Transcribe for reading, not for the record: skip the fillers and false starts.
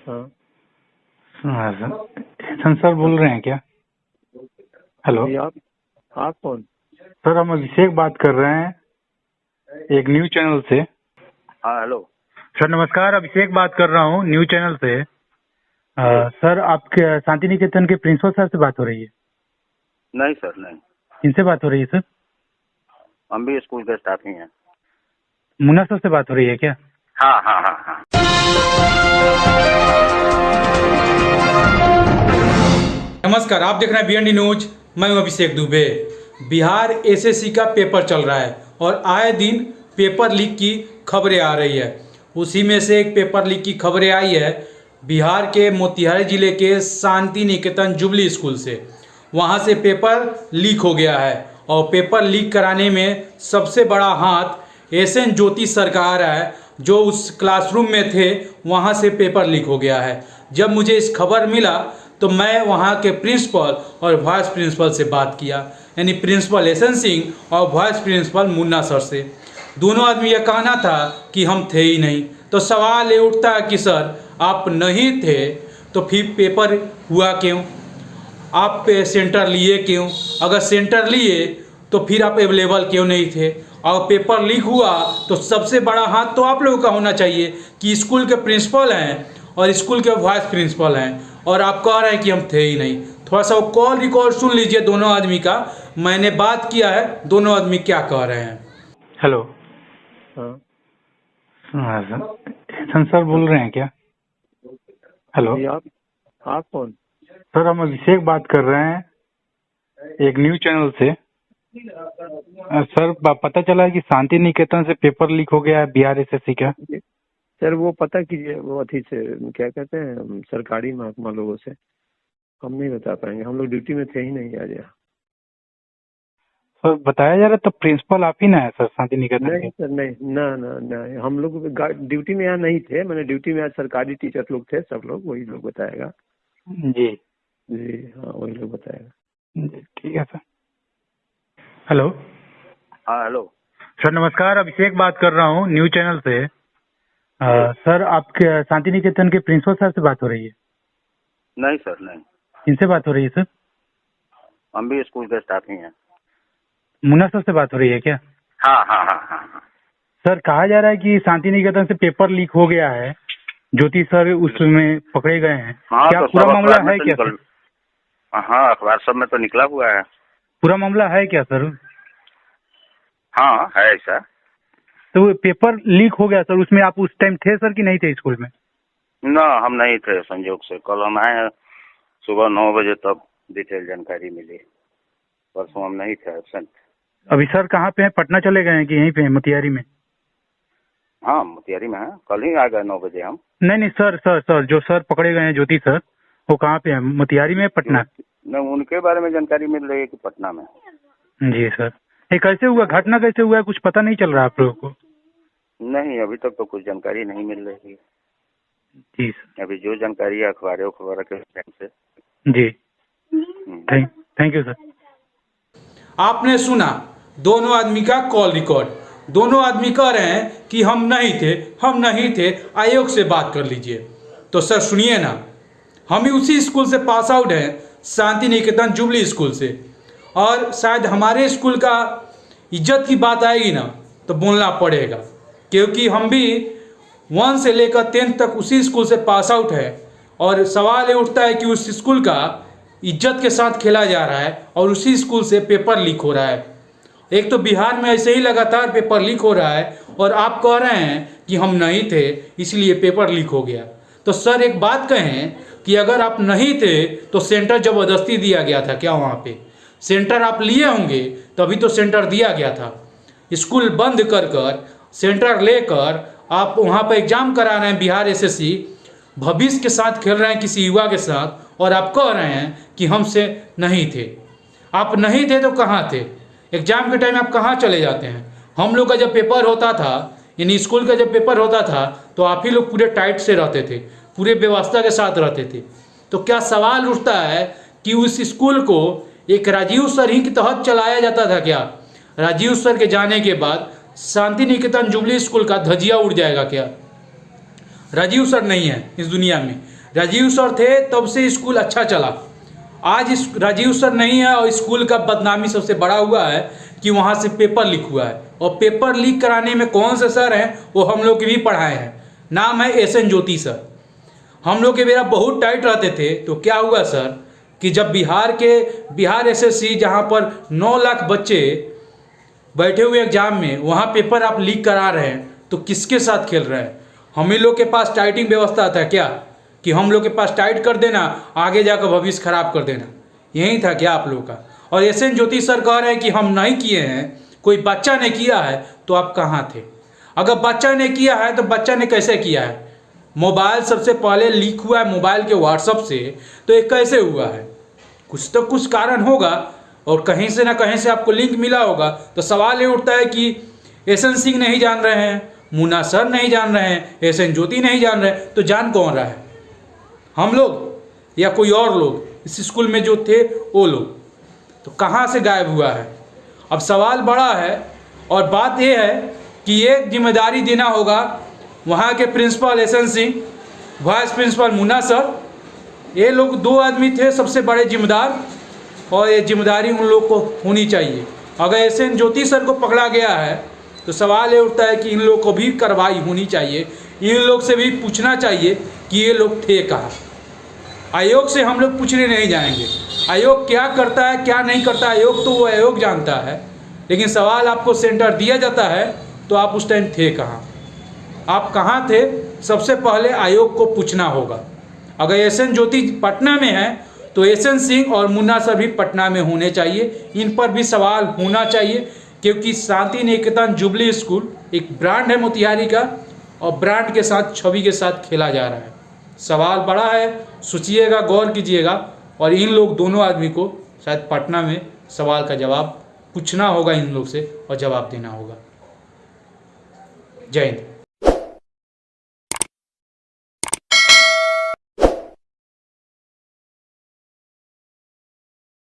हाँ। हाँ sir, Ehsan sir बोल रहे हैं क्या? हेलो जी, आप कौन? सर, हम अभिषेक बात कर रहे हैं एक न्यूज चैनल से। हाँ, हेलो। सर नमस्कार, अभिषेक बात कर रहा हूँ न्यूज चैनल से। जी। सर, आपके शांति निकेतन के प्रिंसिपल सर से बात हो रही है? नहीं सर, नहीं। किनसे बात हो रही है सर? हम भी स्कूल के स्टाफ ही हैं। मुन्ना सर से बात हो रही है क्या? हाँ हाँ हाँ हाँ। नमस्कार, आप देख रहे हैं बीएनडी न्यूज। मैं हूं अभिषेक दुबे। बिहार एसएससी का पेपर चल रहा है और आए दिन पेपर लीक की खबरें आ रही है। उसी में से एक पेपर लीक की खबरें आई है बिहार के मोतिहारी जिले के शांति निकेतन जुबली स्कूल से। वहां से पेपर लीक हो गया है और पेपर लीक कराने में सबसे बड़ा हाथ एसएन ज्योति सरकार है, जो उस क्लासरूम में थे। वहां से पेपर लीक हो गया है। जब मुझे इस खबर मिला तो मैं वहाँ के प्रिंसिपल और वाइस प्रिंसिपल से बात किया, यानी प्रिंसिपल एसएन सिंह और वाइस प्रिंसिपल मुन्ना सर से। दोनों आदमी ये कहना था कि हम थे ही नहीं। तो सवाल ये उठता है कि सर, आप नहीं थे तो फिर पेपर हुआ क्यों? आप पे सेंटर लिए क्यों? अगर सेंटर लिए तो फिर आप अवेलेबल क्यों नहीं थे? और पेपर लीक हुआ तो सबसे बड़ा हाथ तो आप लोगों का होना चाहिए कि स्कूल के प्रिंसिपल हैं और स्कूल के वाइस प्रिंसिपल हैं, और आप कह रहे हैं कि हम थे ही नहीं। थोड़ा सा कॉल रिकॉर्ड सुन लीजिए दोनों आदमी का। मैंने बात किया है, दोनों आदमी क्या कह रहे हैं। हेलो। हाँ। हाँ सर, एहसन सर बोल रहे हैं क्या? हेलो जी, आप कौन? सर, हम अभिषेक बात कर रहे हैं एक न्यूज चैनल से। सर, पता चला है कि शांति निकेतन से पेपर लीक हो गया है बिहार एसएससी का। सर, वो पता कीजिए, वो अथी से क्या कहते हैं, सरकारी महकमा लोगों से। हम नहीं बता पाएंगे, हम लोग ड्यूटी में थे ही नहीं आज यहाँ। सर, बताया जा रहा है तो प्रिंसिपल आप ही ना है सर शांति निकेतन के? नहीं सर, नहीं ना ना ना, हम लोग ड्यूटी में यहाँ नहीं थे। मैंने ड्यूटी में आज सरकारी टीचर लोग थे, सब लोग, वही लोग बताएगा। जी जी हाँ, वही लोग बताएगा। जी, ठीक है सर। हेलो। हाँ, हेलो। सर नमस्कार, अभिषेक बात कर रहा हूँ न्यूज चैनल से। सर, आपके शांति निकेतन के प्रिंसिपल सर से बात हो रही है? नहीं सर, नहीं। किनसे बात हो रही है सर? हम भी स्कूल के स्टाफ ही हैं। मुन्ना सर से बात हो रही है क्या? हाँ हाँ हाँ हाँ हाँ। सर, कहा जा रहा है कि शांति निकेतन से पेपर लीक हो गया है, ज्योति सर उसमें पकड़े गए हैं। हाँ, क्या तो पूरा सब मामला अखबार में है तो क्या निकल। सर? हाँ, अखबार सब में तो निकला हुआ है। पूरा मामला है क्या सर? हाँ, है ऐसा। तो वो पेपर लीक हो गया सर, उसमें आप उस टाइम थे सर कि नहीं थे स्कूल में? ना, हम नहीं थे संयोग से। कल हम आए सुबह 9 बजे, तब डिटेल जानकारी मिली। परसों हम नहीं थे, एब्सेंट। अभी सर कहाँ पे हैं? पटना चले गए हैं कि यहीं पे हैं मोतिहारी में? हाँ, मोतिहारी में है। कल ही आ गए 9 बजे हम। नहीं नहीं सर सर सर, जो सर पकड़े गए हैं ज्योति सर, वो कहाँ पे हैं? मोतिहारी में, पटना? न, उनके बारे में जानकारी मिल रही है कि पटना में। जी सर। ये कैसे हुआ, घटना कैसे हुआ है, कुछ पता नहीं चल रहा आप लोगों को? नहीं, अभी तक तो कुछ जानकारी नहीं मिल रही है। जी सर। अभी जो जानकारी है अखबारों के टाइम से। जी, थैंक यू सर। आपने सुना दोनों आदमी का कॉल रिकॉर्ड। दोनों आदमी कह रहे हैं कि हम नहीं थे, हम नहीं थे, आयोग से बात कर लीजिए। तो सर सुनिए ना, हम भी उसी स्कूल से पास आउट हैं, शांति निकेतन जुबली स्कूल से। और शायद हमारे स्कूल का इज्जत की बात आएगी ना तो बोलना पड़ेगा, क्योंकि हम भी 1 से लेकर 10 तक उसी स्कूल से पास आउट है। और सवाल ये उठता है कि उस स्कूल का इज्जत के साथ खेला जा रहा है और उसी स्कूल से पेपर लीक हो रहा है। एक तो बिहार में ऐसे ही लगातार पेपर लीक हो रहा है और आप कह रहे हैं कि हम नहीं थे इसलिए पेपर लीक हो गया। तो सर एक बात कहें कि अगर आप नहीं थे तो सेंटर ज़बरदस्ती दिया गया था क्या? वहाँ पे सेंटर आप लिए होंगे तभी तो सेंटर दिया गया था। स्कूल बंद कर सेंटर लेकर आप वहाँ पर एग्जाम करा रहे हैं। बिहार एसएससी भविष्य के साथ खेल रहे हैं, किसी युवा के साथ, और आप कह रहे हैं कि हमसे नहीं थे। आप नहीं थे तो कहाँ थे? एग्जाम के टाइम आप कहाँ चले जाते हैं? हम लोग का जब पेपर होता था, यानी स्कूल का जब पेपर होता था, तो आप ही लोग पूरे टाइट से रहते थे, पूरे व्यवस्था के साथ रहते थे। तो क्या सवाल उठता है कि उस स्कूल को एक राजीव सर ही के तहत चलाया जाता था क्या? राजीव सर के जाने के बाद शांति निकेतन जुबली स्कूल का धजिया उड़ जाएगा क्या? राजीव सर नहीं है इस दुनिया में। राजीव सर थे तब से स्कूल अच्छा चला। आज इस राजीव सर नहीं है और स्कूल का बदनामी सबसे बड़ा हुआ है कि वहाँ से पेपर लीक हुआ है, और पेपर लीक कराने में कौन से सर हैं वो हम लोग भी पढ़ाए हैं। नाम है SN ज्योति सर। हम लोग के बेरा बहुत टाइट रहते थे, तो क्या हुआ सर कि जब बिहार SSC जहाँ पर 9 लाख बच्चे बैठे हुए एग्जाम में, वहाँ पेपर आप लीक करा रहे हैं, तो किसके साथ खेल रहे हैं? हम ही लोग के पास टाइटिंग व्यवस्था था क्या कि हम लोग के पास टाइट कर देना, आगे जाकर भविष्य खराब कर देना? यही था क्या आप लोग का? और SN ज्योति सर कह रहे हैं कि हम नहीं किए हैं, कोई बच्चा ने किया है, तो आप कहाँ थे? अगर बच्चा ने किया है तो बच्चा ने कैसे किया है? मोबाइल सबसे पहले लीक हुआ है मोबाइल के व्हाट्सएप से, तो ये कैसे हुआ है? कुछ तो कुछ कारण होगा, और कहीं से ना कहीं से आपको लिंक मिला होगा। तो सवाल ये उठता है कि SN सिंह नहीं जान रहे हैं, मुन्ना सर नहीं जान रहे हैं, SN ज्योति नहीं जान रहे हैं, तो जान कौन रहा है? हम लोग या कोई और लोग इस स्कूल में जो थे वो लोग? तो कहाँ से गायब हुआ है? अब सवाल बड़ा है, और बात यह है कि एक जिम्मेदारी देना होगा वहाँ के principal SN Singh, vice principal Munna sir. ये लोग 2 आदमी थे सबसे बड़े जिम्मेदार, और ये जिम्मेदारी उन लोग को होनी चाहिए। अगर SN ज्योति सर को पकड़ा गया है तो सवाल ये उठता है कि इन लोग को भी कार्रवाई होनी चाहिए, इन लोग से भी पूछना चाहिए कि ये लोग थे कहाँ। आयोग से हम लोग पूछने नहीं जाएंगे, आयोग क्या करता है क्या नहीं करता आयोग तो वो आयोग जानता है, लेकिन सवाल आपको सेंटर दिया जाता है तो आप उस टाइम थे कहाँ, आप कहाँ थे? सबसे पहले आयोग को पूछना होगा। अगर SN ज्योति पटना में है तो SN सिंह और मुन्ना सर भी पटना में होने चाहिए, इन पर भी सवाल होना चाहिए, क्योंकि शांति निकेतन जुबली स्कूल एक ब्रांड है मोतिहारी का, और ब्रांड के साथ छवि के साथ खेला जा रहा है। सवाल बड़ा है, सोचिएगा, गौर कीजिएगा, और इन लोग दोनों आदमी को शायद पटना में सवाल का जवाब पूछना होगा इन लोग से और जवाब देना होगा। जय हिंद।